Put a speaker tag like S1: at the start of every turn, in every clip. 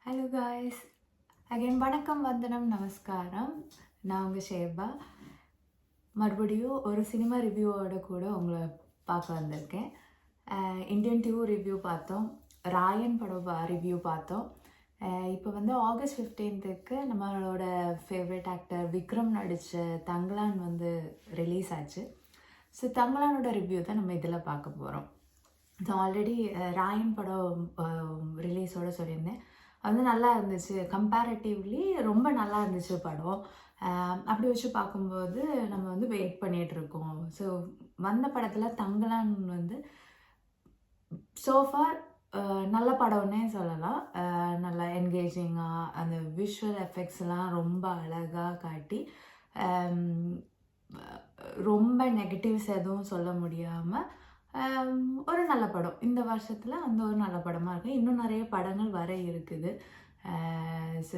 S1: Hello guys, again வணக்கம், வந்தனம், நமஸ்காரம். நான் உங்கள் ஷேபா. மறுபடியும் ஒரு சினிமா ரிவ்யூவோட கூட உங்களை பார்க்க வந்திருக்கேன். இந்தியன் 2 ரிவ்யூ பார்த்தோம், ராயன் படம் ரிவ்யூ பார்த்தோம். இப்போ வந்து ஆகஸ்ட் 15க்கு நம்மளோட ஃபேவரட் ஆக்டர் விக்ரம் நடித்த தங்கலான் வந்து ரிலீஸ் ஆச்சு. ஸோ தங்கலானோட ரிவ்யூ தான் நம்ம இதில் பார்க்க போகிறோம். ஸோ ஆல்ரெடி ராயன் படம் ரிலீஸோடு சொல்லியிருந்தேன். அது நல்லா இருந்துச்சு, கம்பேரிட்டிவ்லி ரொம்ப நல்லா இருந்துச்சு படம். அப்படி வச்சு பார்க்கும்போது நம்ம வந்து வெயிட் பண்ணிகிட்ருக்கோம். ஸோ வந்த படத்தில் தங்கலான் வந்து சோஃபார் நல்ல படம்னே சொல்லலாம். நல்லா என்கேஜிங்காக அந்த விஷுவல் எஃபெக்ட்ஸ்லாம் ரொம்ப அழகாக காட்டி ரொம்ப நெகட்டிவ்ஸ் எதுவும் சொல்ல முடியாமல் ஒரு நல்ல படம். இந்த வருஷத்தில் அந்த ஒரு நல்ல படமாக இருக்குது. இன்னும் நிறைய படங்கள் வர இருக்குது.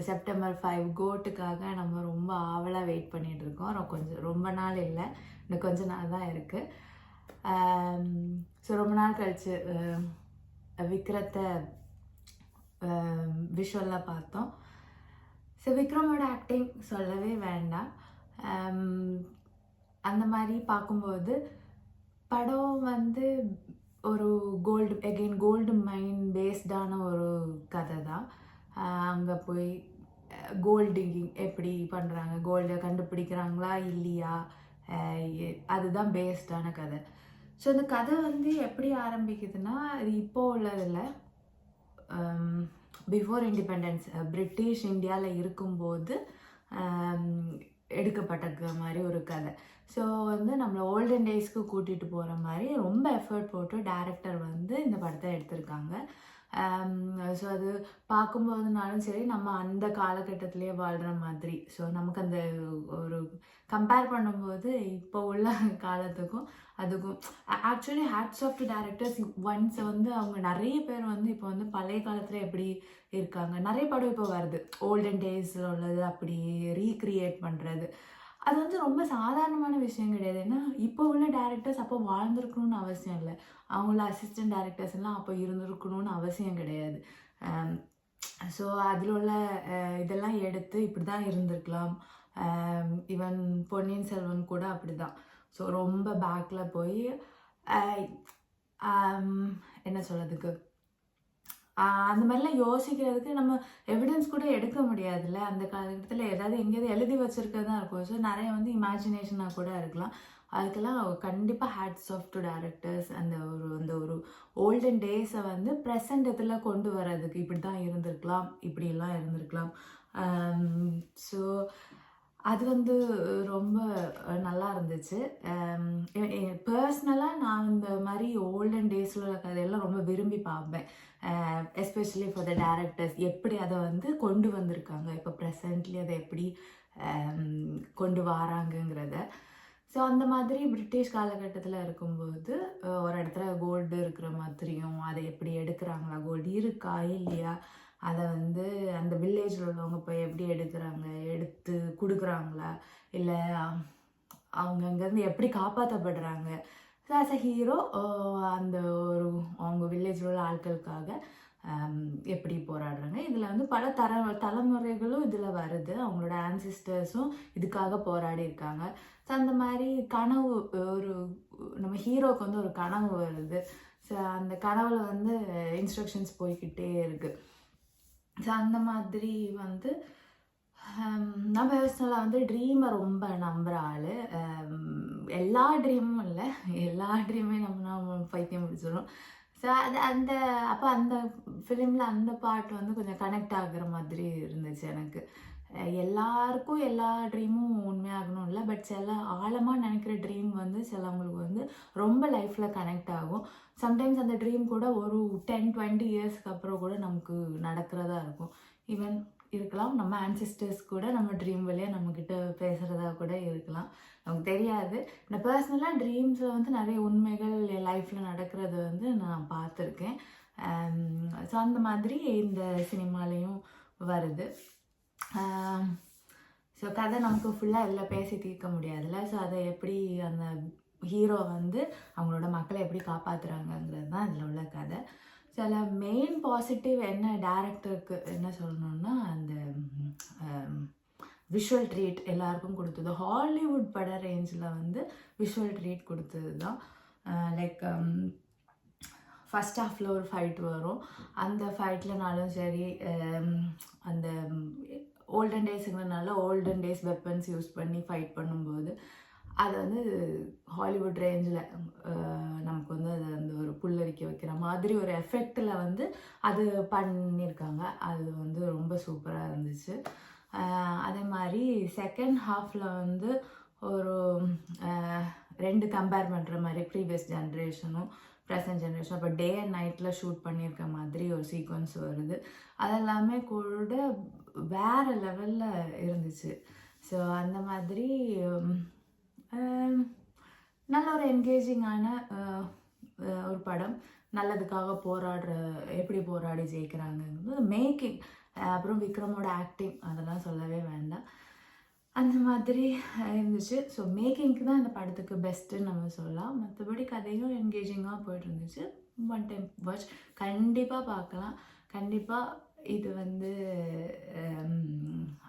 S1: செப்டம்பர் 5 கோட்டுக்காக நம்ம ரொம்ப ஆவலாக வெயிட் பண்ணிகிட்ருக்கோம். ரொம்ப நாள் இல்லை, இன்னும் கொஞ்ச நாள் தான் இருக்குது. ஸோ ரொம்ப நாள் கழிச்சு விக்ரத்தை விஷுவலாக பார்த்தோம். ஸோ விக்ரமோட ஆக்டிங் சொல்லவே வேண்டாம். அந்த மாதிரி பார்க்கும்போது படம் வந்து ஒரு கோல்டு மைன் பேஸ்டான ஒரு கதை தான். அங்கே போய் கோல்டு டிங்கிங் எப்படி பண்ணுறாங்க, கோல்டை கண்டுபிடிக்கிறாங்களா இல்லையா, அதுதான் பேஸ்டான கதை. ஸோ இந்த கதை வந்து எப்படி ஆரம்பிக்குதுன்னா, இது இப்போ உள்ளதில் பிஃபோர் இண்டிபெண்டன்ஸ் பிரிட்டிஷ் இந்தியாவில் இருக்கும்போது எடுக்கப்பட்ட மாதிரி ஒரு கதை. ஸோ வந்து நம்மளை ஓல்டன் டேஸ்க்கு கூட்டிகிட்டு போகிற மாதிரி ரொம்ப எஃபர்ட் போட்டு டைரக்டர் வந்து இந்த படத்தை எடுத்திருக்காங்க. ஸோ அது பார்க்கும்போதுனாலும் சரி, நம்ம அந்த காலகட்டத்திலே வாழ்கிற மாதிரி. ஸோ நமக்கு அந்த ஒரு கம்பேர் பண்ணும்போது இப்போ உள்ள காலத்துக்கும் அதுக்கும் actually hats off to directors. Once வந்து அவங்க நிறைய பேர் வந்து இப்போ வந்து பழைய காலத்தில் எப்படி இருக்காங்க, நிறைய படம் இப்போ வருது ஓல்டன் டேஸில் உள்ளது அப்படி ரீக்ரியேட் பண்ணுறது. அது வந்து ரொம்ப சாதாரணமான விஷயம் கிடையாது. ஏன்னா இப்போ உள்ள டேரக்டர்ஸ் அப்போ வாழ்ந்துருக்கணும்னு அவசியம் இல்லை, அவங்கள அசிஸ்டன்ட் டேரக்டர்ஸ் எல்லாம் அப்போ இருந்திருக்கணும்னு அவசியம் கிடையாது. ஸோ அதில் உள்ள இதெல்லாம் எடுத்து இப்படி தான் இருந்திருக்கலாம். ஈவன் பொன்னியின் செல்வன் கூட அப்படி தான். ஸோ ரொம்ப பேக்கில் போய் என்ன சொல்கிறதுக்கு, அந்த மாதிரிலாம் யோசிக்கிறதுக்கு நம்ம எவிடன்ஸ் கூட எடுக்க முடியாதுல்ல. அந்த காலகட்டத்தில் ஏதாவது எங்கேயாவது எழுதி வச்சுருக்கதான் இருக்கும். ஸோ நிறைய வந்து இமேஜினேஷனாக கூட இருக்கலாம். அதுக்கெல்லாம் கண்டிப்பாக ஹேட்ஸ் ஆஃப் டு டைரக்டர்ஸ். அந்த ஒரு ஓல்டன் டேஸை வந்து ப்ரெசண்ட் இதில் கொண்டு வர்றதுக்கு இப்படி தான் இருந்திருக்கலாம், இப்படியெல்லாம் இருந்திருக்கலாம். ஸோ அது வந்து ரொம்ப நல்லா இருந்துச்சு. பர்சனலாக நான் இந்த மாதிரி ஓல்டன் டேஸில் உள்ள கதையெல்லாம் ரொம்ப விரும்பி பார்ப்பேன். எஸ்பெஷலி ஃபார் த டேரக்டர்ஸ் எப்படி அதை வந்து கொண்டு வந்திருக்காங்க, இப்போ ப்ரெசண்ட்லி அதை எப்படி கொண்டு வராங்கங்கிறத. ஸோ அந்த மாதிரி பிரிட்டிஷ் காலகட்டத்தில் இருக்கும்போது ஒரு இடத்துல கோல்டு இருக்கிற மாதிரியும், அதை எப்படி எடுக்கிறாங்களா, கோல்டு இருக்கா இல்லையா, அதை வந்து அந்த வில்லேஜில் உள்ளவங்க போய் எப்படி எடுக்கிறாங்க, எடுத்து கொடுக்குறாங்களா, இல்லை அவங்க அங்கேருந்து எப்படி காப்பாற்றப்படுறாங்க. ஸோ ஆஸ் அ ஹீரோ அந்த ஒரு அவங்க வில்லேஜில் உள்ள ஆட்களுக்காக எப்படி போராடுறாங்க. இதில் வந்து பல தலைமுறைகளும் இதில் வருது. அவங்களோட ஆன்சிஸ்டர்ஸும் இதுக்காக போராடி இருக்காங்க. ஸோ அந்த மாதிரி கனவு, ஒரு நம்ம ஹீரோவுக்கு வந்து ஒரு கனவு வருது. ஸோ அந்த கனவுல வந்து இன்ஸ்ட்ரக்ஷன்ஸ் போய்கிட்டே இருக்குது. ஸோ அந்த மாதிரி வந்து நான் பர்சனலாக வந்து ட்ரீமை ரொம்ப நம்புகிற ஆள். எல்லா ட்ரீமும் இல்லை, எல்லா ட்ரீமே நம்ம பைத்தியம் முடிச்சிடும். ஸோ அப்போ அந்த ஃபிலிமில் அந்த பாட்டு வந்து கொஞ்சம் கனெக்ட் ஆகுற மாதிரி இருந்துச்சு எனக்கு. எல்லாருக்கும் எல்லா ட்ரீமும் உண்மையாகணும் இல்லை, பட் சில ஆழமாக நினைக்கிற ட்ரீம் வந்து சிலவங்களுக்கு வந்து ரொம்ப லைஃப்பில் கனெக்ட் ஆகும். சம்டைம்ஸ் அந்த ட்ரீம் கூட ஒரு 10-20 இயர்ஸ்க்கு அப்புறம் கூட நமக்கு நடக்கிறதா இருக்கும். ஈவன் இருக்கலாம், நம்ம ஆன்சிஸ்டர்ஸ் கூட நம்ம ட்ரீம் வழியாக நம்மக்கிட்ட பேசுகிறதா கூட இருக்கலாம், நமக்கு தெரியாது. நான் பர்சனலாக ட்ரீம்ஸில் வந்து நிறைய உண்மைகள் என் லைஃப்பில் நடக்கிறது வந்து நான் பார்த்துருக்கேன். ஸோ அந்த மாதிரி இந்த சினிமாலேயும் வருது. ஸோ கதை நமக்கு ஃபுல்லாக இதில் பேசி தீர்க்க முடியாதுல்ல. ஸோ அதை எப்படி அந்த ஹீரோ வந்து அவங்களோட மக்களை எப்படி காப்பாற்றுறாங்கங்கிறது தான் இதில் உள்ள கதை. சில மெயின் பாசிட்டிவ் என்ன டேரக்டருக்கு என்ன சொல்லணும்னா, அந்த விஷுவல் ட்ரீட் எல்லாருக்கும் கொடுத்தது. ஹாலிவுட் பட ரேஞ்சில் வந்து விஷுவல் ட்ரீட் கொடுத்தது தான். லைக் ஃபஸ்ட் ஹாஃபில் ஒரு ஃபைட் வரும். அந்த ஃபைட்லனாலும் சரி, அந்த ஓல்டன் டேஸுங்கிறனால ஓல்டன் டேஸ் வெப்பன்ஸ் யூஸ் பண்ணி ஃபைட் பண்ணும்போது அது வந்து ஹாலிவுட் ரேஞ்சில் நமக்கு வந்து அது அந்த ஒரு புல்லரிக்க வைக்கிற மாதிரி ஒரு எஃபெக்டில் வந்து அது பண்ணியிருக்காங்க. அது வந்து ரொம்ப சூப்பராக இருந்துச்சு. அதே மாதிரி செகண்ட் ஹாஃபில் வந்து ஒரு 2 கம்பேர் பண்ணுற மாதிரி ப்ரீவியஸ் ஜென்ரேஷனும் ப்ரெசன்ட் ஜென்ரேஷன் அப்போ டே அண்ட் நைட்டில் ஷூட் பண்ணியிருக்க மாதிரி ஒரு சீக்வன்ஸ் வருது. அதெல்லாமே கூட வேறு லெவலில் இருந்துச்சு. ஸோ அந்த மாதிரி நல்ல ஒரு என்கேஜிங்கான ஒரு படம். நல்லதுக்காக எப்படி போராடி ஜெயிக்கிறாங்கிறது மேக்கிங், அப்புறம் விக்ரமோட ஆக்டிங் அதெல்லாம் சொல்லவே வேண்டாம். அந்த மாதிரி இருந்துச்சு. ஸோ மேக்கிங்க்கு தான் இந்த படத்துக்கு பெஸ்ட்டுன்னு நம்ம சொல்லலாம். மற்றபடி கதையும் என்கேஜிங்காக போய்ட்டு இருந்துச்சு. ஒன் டைம் வாட்ச் கண்டிப்பாக பார்க்கலாம். கண்டிப்பாக இது வந்து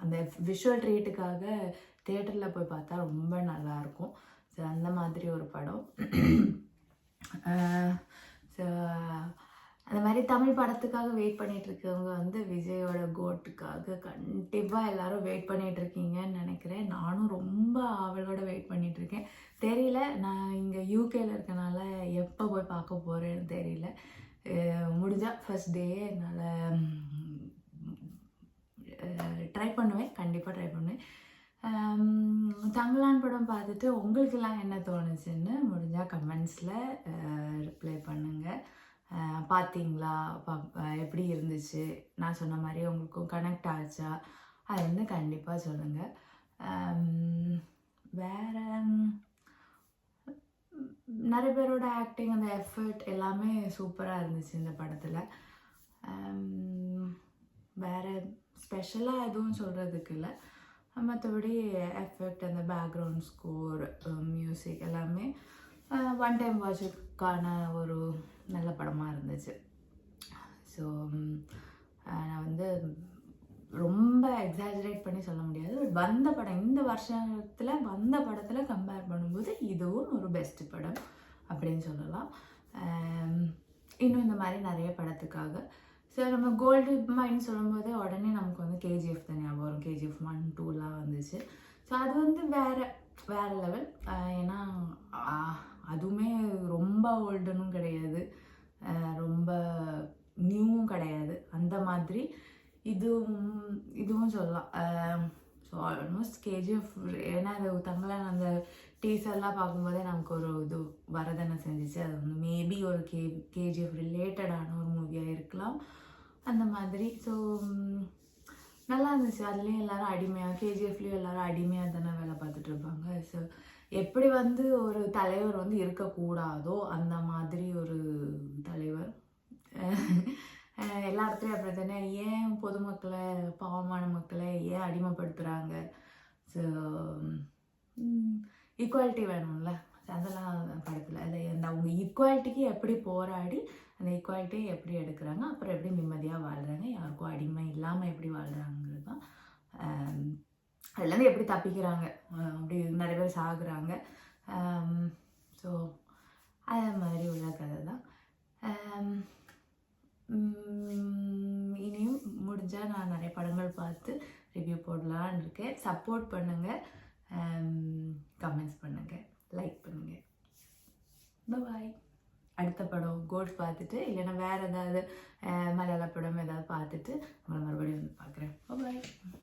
S1: அந்த விஷுவல் ட்ரீட்டுக்காக தியேட்டரில் போய் பார்த்தா ரொம்ப நல்லாயிருக்கும். ஸோ அந்த மாதிரி ஒரு படம். ஸோ அந்த மாதிரி தமிழ் படத்துக்காக வெயிட் பண்ணிகிட்ருக்கவங்க வந்து விஜயோட கோட்டுக்காக கண்டிப்பாக எல்லோரும் வெயிட் பண்ணிகிட்ருக்கீங்கன்னு நினைக்கிறேன். நானும் ரொம்ப ஆவலோட வெயிட் பண்ணிகிட்ருக்கேன். தெரியல, நான் இங்கே யூகேயில் இருக்கனால எப்போ போய் பார்க்க போகிறேன்னு தெரியல. முடிஞ்சால் ஃபஸ்ட் டே என்னால் ட்ரை பண்ணுவேன், கண்டிப்பாக ட்ரை பண்ணுவேன். தங்கலான் படம் பார்த்துட்டு உங்களுக்கெல்லாம் என்ன தோணுச்சுன்னு முடிஞ்சால் கமெண்ட்ஸில் ரிப்ளை பண்ணுங்கள். பார்த்தீங்களா, எப்படி இருந்துச்சு, நான் சொன்ன மாதிரி உங்களுக்கும் கனெக்ட் ஆச்சா, அது வந்து கண்டிப்பாக சொல்லுங்கள். வேறு நிறைய பேரோட ஆக்டிங், அந்த எஃபர்ட் எல்லாமே சூப்பராக இருந்துச்சு இந்த படத்தில். வேறு ஸ்பெஷலாக எதுவும் சொல்கிறதுக்கு இல்லை. மற்றபடி எஃபெக்ட், அந்த பேக்ரவுண்ட் ஸ்கோர், மியூசிக் எல்லாமே ஒன் டைம் வாட்சுக்கான ஒரு நல்ல படமாக இருந்துச்சு. ஸோ நான் வந்து ரொம்ப எக்ஸாஜரேட் பண்ணி சொல்ல முடியாது. வந்த படம், இந்த வருஷத்தில் வந்த படத்தில் கம்பேர் பண்ணும்போது இதுவும் ஒரு பெஸ்ட் படம் அப்படின்னு சொல்லலாம். இன்னும் இந்த மாதிரி நிறைய படத்துக்காக. ஸோ நம்ம கோல்டு மைன் சொல்லும்போது உடனே நமக்கு வந்து கேஜிஎஃப் தான் ஞாபகம் வரும். கேஜிஎஃப் 1, 2லாம் வந்துச்சு. ஸோ அது வந்து வேறு லெவல். ஏன்னா அதுவுமே ரொம்ப ஓல்டுன்னும் கிடையாது, ரொம்ப நியூவும் கிடையாது. அந்த மாதிரி இதுவும் சொல்லலாம். ஸோ ஆல்மோஸ்ட் கேஜிஎஃப், ஏன்னா அது தங்கலான் அந்த டீசர்லாம் பார்க்கும்போதே நமக்கு ஒரு இது வரதானே செஞ்சிச்சு. அது வந்து மேபி ஒரு கேஜிஎஃப் ரிலேட்டடான ஒரு மூவியாக இருக்கலாம் அந்த மாதிரி. ஸோ நல்லா இருந்துச்சு. அதுலேயும் எல்லோரும் அடிமையாக, கேஜிஎஃப்லேயும் எல்லோரும் அடிமையாக தானே வேலை பார்த்துட்டு இருப்பாங்க. ஸோ எப்படி வந்து ஒரு தலைவர் வந்து இருக்கக்கூடாதோ அந்த மாதிரி ஒரு தலைவர் எல்லா இடத்துலையும் அப்படி தானே. ஏன் பொதுமக்களை, பாவமான மக்களை ஏன் அடிமைப்படுத்துகிறாங்க? ஸோ ஈக்குவாலிட்டி வேணும்ல, அதெல்லாம் படத்தில் அது அந்த அவங்க ஈக்குவாலிட்டிக்கு எப்படி போராடி அந்த ஈக்குவாலிட்டியை எப்படி எடுக்கிறாங்க, அப்புறம் எப்படி நிம்மதியாக வாழ்கிறாங்க, யாருக்கும் அடிமை இல்லாமல் எப்படி வாழ்கிறாங்கிறது தான். அதுலேருந்து எப்படி தப்பிக்கிறாங்க, அப்படி நிறைய பேர் சாகுறாங்க. ஸோ அது மாதிரி உள்ள கதை தான். இனியும் முடிஞ்சால் நான் நிறைய படங்கள் பார்த்து ரிவ்யூ போடலான்னு இருக்கேன். சப்போர்ட் பண்ணுங்கள், கமெண்ட்ஸ் பண்ணுங்கள், லைக் பண்ணுங்கள். பாய். அடுத்த படம் கோட் பார்த்துட்டு, இல்லைன்னா வேறு ஏதாவது மலையாள படம் ஏதாவது பார்த்துட்டு உங்களை மறுபடியும் வந்து பார்க்குறேன். பாய்.